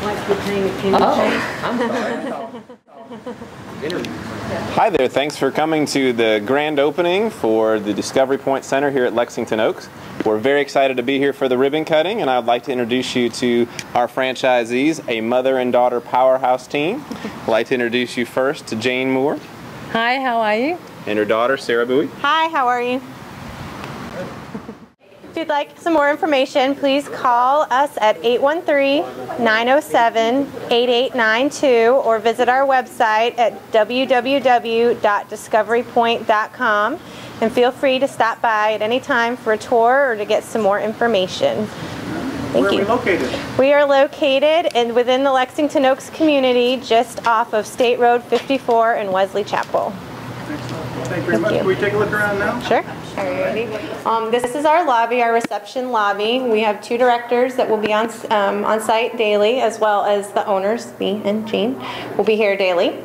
Like you're paying attention. Oh, Hi there, thanks for coming to the grand opening for the Discovery Point Center here at Lexington Oaks. We're very excited to be here for the ribbon cutting, and I'd like to introduce you to our franchisees, a mother and daughter powerhouse team. I'd like to introduce you first to Jane Moore. Hi, how are you? And her daughter, Sarah Bowie. Hi, how are you? If you'd like some more information, please call us at 813-907-8892 or visit our website at www.discoverypoint.com, and feel free to stop by at any time for a tour or to get some more information. Thank you. Where are we located? We are located within the Lexington Oaks community, just off of State Road 54 in Wesley Chapel. Excellent. Well, thank you very much. Can we take a look around now? Sure. This is our lobby, our reception lobby. We have two directors that will be on site daily, as well as the owners, me and Jean, will be here daily.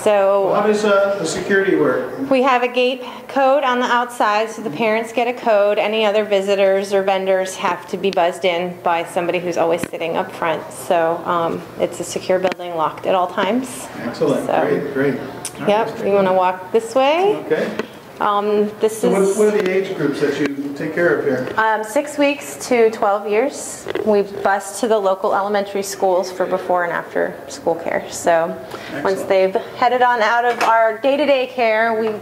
So how does the security work? We have a gate code on the outside, so the parents get a code. Any other visitors or vendors have to be buzzed in by somebody who's always sitting up front. So it's a secure building, locked at all times. Excellent. So, great. Yep. You want to walk this way? Okay. This so is. What are the age groups that you take care of here? 6 weeks to 12 years. We bus to the local elementary schools for before and after school care. So Excellent. Once they've headed on out of our day-to-day care, we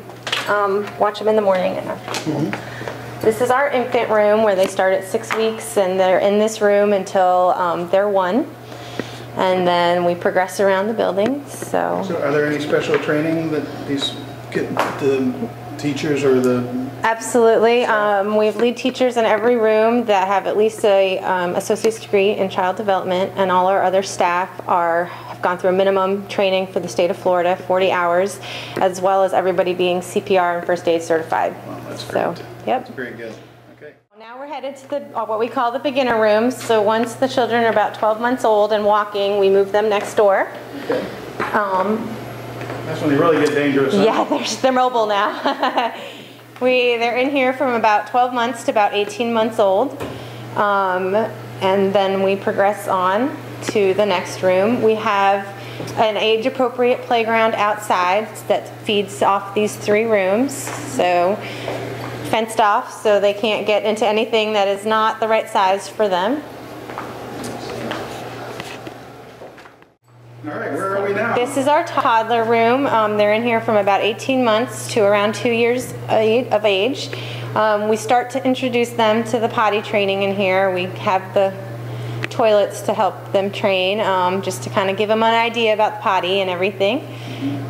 watch them in the morning and after. Mm-hmm. This is our infant room where they start at 6 weeks, and they're in this room until they're 1. And then we progress around the building. So are there any special training that these the teachers or the... Absolutely. We have lead teachers in every room that have at least a associate's degree in child development, and all our other staff have gone through a minimum training for the state of Florida, 40 hours, as well as everybody being CPR and first aid certified. Well, that's great. So, yep. That's very good. Okay. Now we're headed to what we call the beginner room. So once the children are about 12 months old and walking, we move them next door. Okay. That's when they really get dangerous. Huh? Yeah, they're mobile now. They're in here from about 12 months to about 18 months old. And then we progress on to the next room. We have an age-appropriate playground outside that feeds off these 3 rooms. So fenced off so they can't get into anything that is not the right size for them. All right, where are we now? This is our toddler room. They're in here from about 18 months to around 2 years of age. We start to introduce them to the potty training in here. We have the toilets to help them train, just to kind of give them an idea about the potty and everything.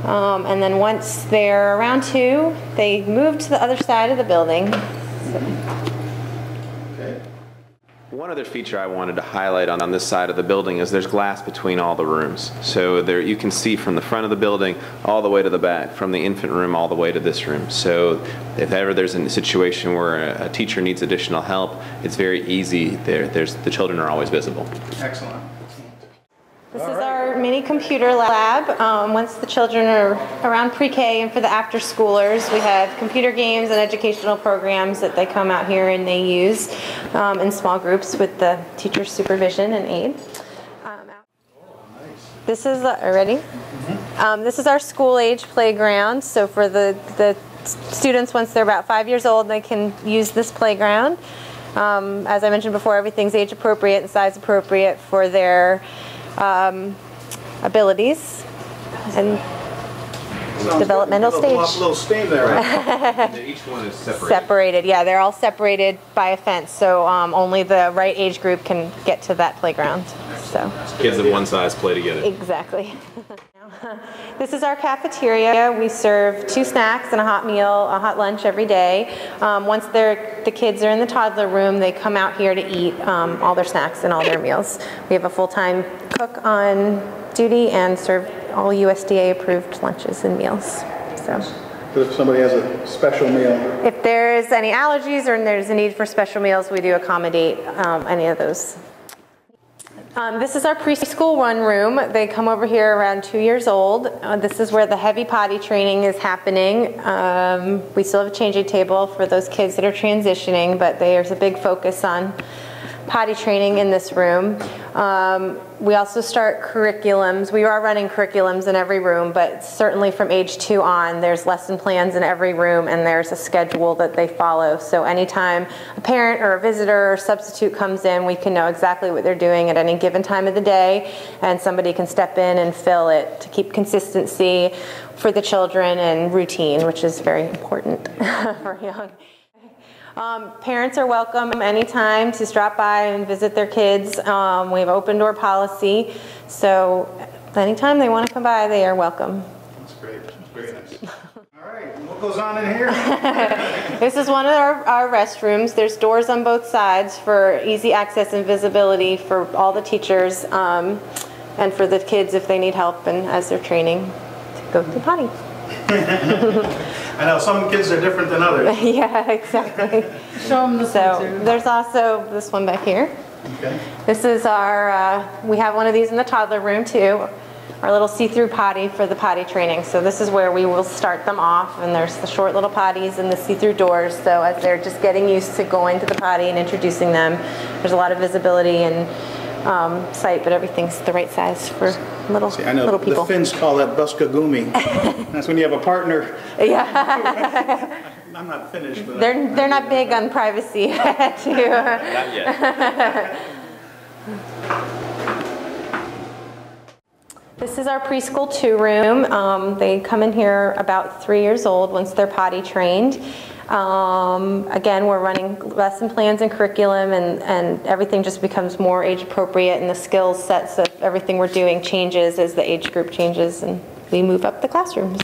And then once they're around 2, they move to the other side of the building. One other feature I wanted to highlight on this side of the building is there's glass between all the rooms. So there you can see from the front of the building all the way to the back, from the infant room all the way to this room. So if ever there's a situation where a teacher needs additional help, it's very easy. The children are always visible. Excellent. This is our mini computer lab. Once the children are around pre-K and for the after-schoolers, we have computer games and educational programs that they come out here and they use in small groups with the teacher's supervision and aid. This is, ready? This is our school-age playground. So for the students, once they're about 5 years old, they can use this playground. As I mentioned before, everything's age-appropriate and size-appropriate for their abilities and developmental stage. A little steam there, right? Each one is separated. Separated, yeah, they're all separated by a fence, so only the right age group can get to that playground. So kids of one size play together. Exactly. This is our cafeteria. We serve 2 snacks and a hot meal, a hot lunch every day. Once the kids are in the toddler room, they come out here to eat all their snacks and all their meals. We have a full-time cook on duty and serve all USDA approved lunches and meals. So if somebody has a special meal. if there's any allergies or there's a need for special meals, we do accommodate any of those. This is our Preschool One Room. They come over here around 2 years old. This is where the heavy potty training is happening. We still have a changing table for those kids that are transitioning, but there's a big focus on potty training in this room. We also start curriculums. We are running curriculums in every room, but certainly from age 2 on, there's lesson plans in every room and there's a schedule that they follow. So anytime a parent or a visitor or substitute comes in, we can know exactly what they're doing at any given time of the day, and somebody can step in and fill it to keep consistency for the children and routine, which is very important for young. Parents are welcome anytime to drop by and visit their kids. We have open door policy, so anytime they want to come by, they are welcome. That's great. Very nice. All right, and what goes on in here? This is one of our restrooms. There's doors on both sides for easy access and visibility for all the teachers and for the kids if they need help and as they're training to go to the potty. I know some kids are different than others. Yeah, exactly. Show them the So there's also this one back here. Okay. This is our, we have one of these in the toddler room too, our little see-through potty for the potty training. So this is where we will start them off, and there's the short little potties and the see-through doors. So as they're just getting used to going to the potty and introducing them, there's a lot of visibility and sight, but everything's the right size for little people. The Finns call that buskagumi. That's when you have a partner. Yeah. I'm not Finnish, but they're not big on privacy too. Not yet. This is our preschool 2 room. They come in here about 3 years old once they're potty trained. Again, we're running lesson plans and curriculum, and everything just becomes more age appropriate, and the skill sets of everything we're doing changes as the age group changes, and we move up the classrooms.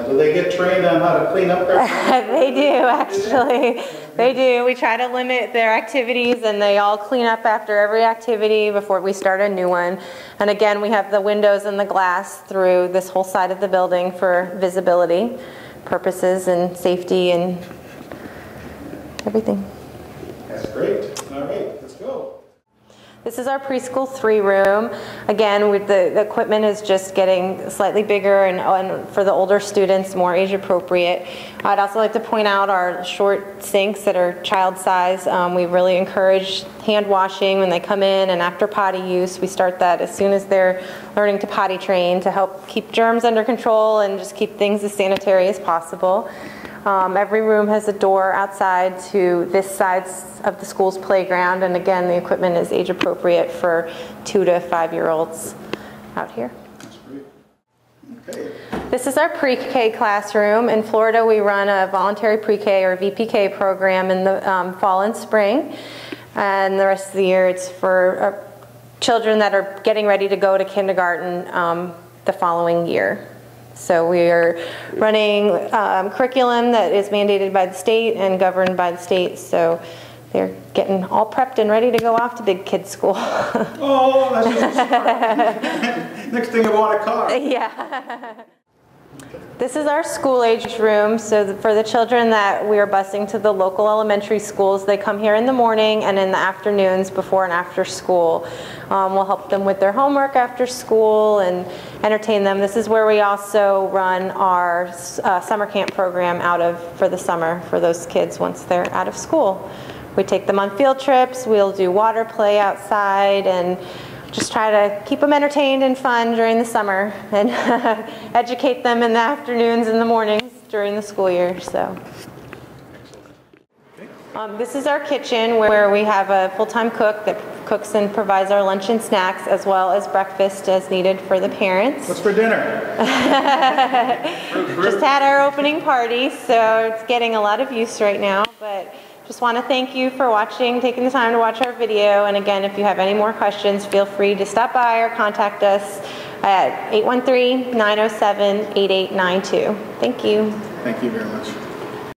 now, do they get trained on how to clean up their They do, actually. They do. We try to limit their activities, and they all clean up after every activity before we start a new one. And again, we have the windows and the glass through this whole side of the building for visibility purposes and safety and everything. That's great. All right, let's go. This is our preschool 3 room. Again, the equipment is just getting slightly bigger and for the older students, more age appropriate. I'd also like to point out our short sinks that are child size. We really encourage hand washing when they come in and after potty use. We start that as soon as they're learning to potty train to help keep germs under control and just keep things as sanitary as possible. Every room has a door outside to this side of the school's playground, and again, the equipment is age appropriate for 2 to 5-year-olds out here. That's great. Okay. This is our pre-K classroom. In Florida, we run a voluntary pre-K or VPK program in the fall and spring, and the rest of the year it's for children that are getting ready to go to kindergarten the following year. So we are running curriculum that is mandated by the state and governed by the state, so they're getting all prepped and ready to go off to big kids school. Oh, that's really smart. Next thing I want a car. Yeah. This is our school age room. So for the children that we are busing to the local elementary schools, they come here in the morning and in the afternoons before and after school. We'll help them with their homework after school and entertain them. This is where we also run our summer camp program for the summer for those kids once they're out of school. We take them on field trips, we'll do water play outside, and just try to keep them entertained and fun during the summer and educate them in the afternoons and the mornings during the school year. So, this is our kitchen where we have a full-time cook that cooks and provides our lunch and snacks as well as breakfast as needed for the parents. What's for dinner? Just had our opening party, so it's getting a lot of use right now, but just want to thank you for watching, taking the time to watch our video. And again, if you have any more questions, feel free to stop by or contact us at 813-907-8892. Thank you. Thank you very much.